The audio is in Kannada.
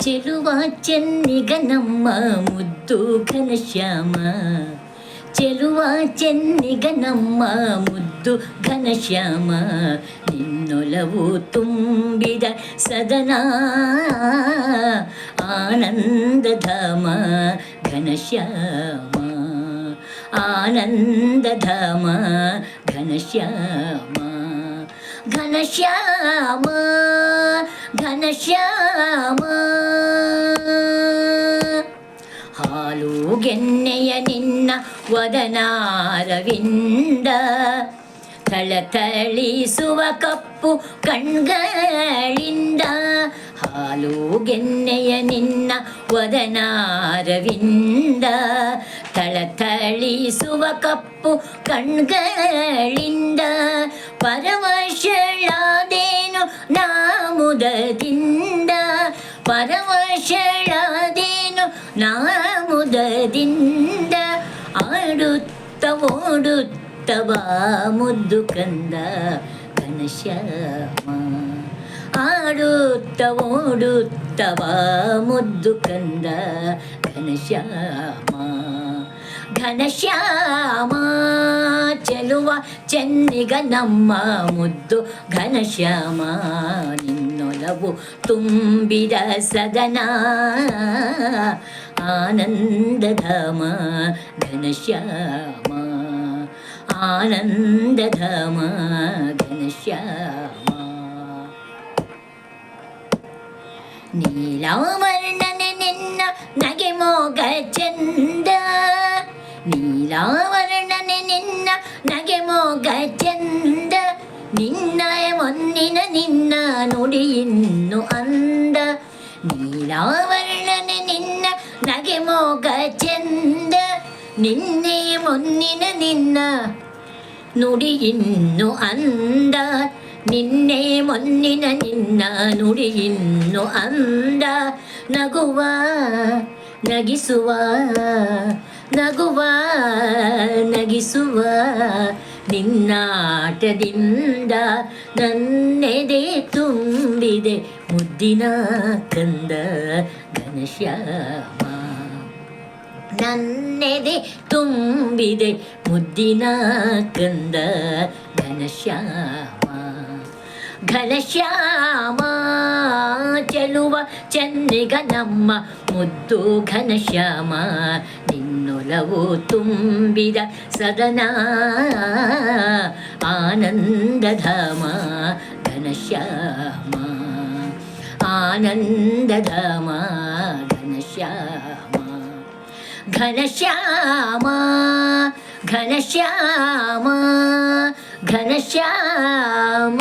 ಚೆಲುವ ಚೆನ್ನಿಗನಮ್ಮ ಮುದ್ದು ಘನಶ್ಯಾಮ, ಚೆಲುವ ಚೆನ್ನಿಗನಮ್ಮ ಮುದ್ದು ಘನಶ್ಯಾಮ, ನಿನ್ನೊಲವು ತುಂಬಿದ ಸದನ ಆನಂದಧಾಮ ಘನಶ್ಯಾಮ, ಆನಂದಧಾಮ ಘನಶ್ಯಾಮ, ಘನಶ್ಯಾಮ ಘನಶ್ಯಾಮ. ಹಾಲು ಗೆನ್ನೆಯ ನಿನ್ನ ವದನಾರವಿಂದ, ಥಳಥಳಿಸುವ ಕಪ್ಪು ಕಣ್ಗಳಿಂದ, ಹಾಲು ಗೆನ್ನೆಯ ನಿನ್ನ ವದನಾರವಿಂದ, ಥಳಥಳಿಸುವ ಕಪ್ಪು ಕಣ್ಗಳಿಂದ, ಪರವಶಳಾದೇನು ನಾಮುದದಿಂದ, ಪರವಶಳಾದೇನು ನಾಮುದದಿಂದ, ಆಡುತ್ತ ಓಡುತ್ತ ಬಾ ಮುದ್ದು ಕಂದ ಘನಶ್ಯಾಮ, ಆಡುತ್ತ ಓಡುತ್ತ ಬಾ ಮುದ್ದು ಕಂದ ಘನಶ್ಯಾಮ, ಘನಶ್ಯಾಮ ಚೆಲುವ ಚೆನ್ನಿಗನಮ್ಮ ಮುದ್ದು ಘನಶ್ಯಾಮ, ನಿನ್ನೊಲವು ತುಂಬಿದ ಸದನ ಆನಂದಧಾಮ ಘನಶ್ಯಾಮ, ಆನಂದಧಾಮ ಘನಶ್ಯಾಮ. ನೀಲಾವರ್ಣನೆ ನಿನ್ನ ನಗೆ ಮೋಗ ಚಂದ, ನೀಲಾವರ್ಣನೆ ನಿನ್ನ ನಗೆ ಮೋಗ ಚಂದ, ನಿನ್ನ ಮೊನ್ನಿನ ನಿನ್ನ ನುಡಿ ಇನ್ನು ಅಂದ, ನೀಲಾವರ್ಣನೆ ನಿನ್ನ ನಗೆ ಮೋಗ ಚಂದ, ನಿನ್ನೆ ಮೊನ್ನಿನ ನಿನ್ನ ನುಡಿ ಇನ್ನು ಅಂದ, ನಿನ್ನೆ ಮೊನ್ನಿನ ನಿನ್ನ ನುಡಿ ಇನ್ನು ಅಂದ, ನಗುವ ನಗಿಸುವ ನಗುವ ನಗಿಸುವ ನಿನ್ನಾಟದಿಂದ, ನನ್ನೆದೆ ತುಂಬಿದೆ ಮುದ್ದಿನ ಕಂದ ಘನಶ್ಯಾಮ, ನನ್ನೆದೆ ತುಂಬಿದೆ ಮುದ್ದಿನ ಕಂದ ಘನಶ್ಯಾಮ, ಘನಶ್ಯಾಮ ಚೆಲುವ ಚೆನ್ನಿಗನಮ್ಮ ಮುದ್ದು ಘನಶ್ಯಾಮ, ನಿನ್ನೊಲವು ತುಂಬಿದ ಸದನ ಆನಂದಧಾಮ ಘನಶ್ಯಾಮ, ಆನಂದಧಾಮ ಘನಶ್ಯಾಮ, ಘನಶ್ಯಾಮ ಘನಶ್ಯಾಮ ಘನಶ್ಯಾಮ.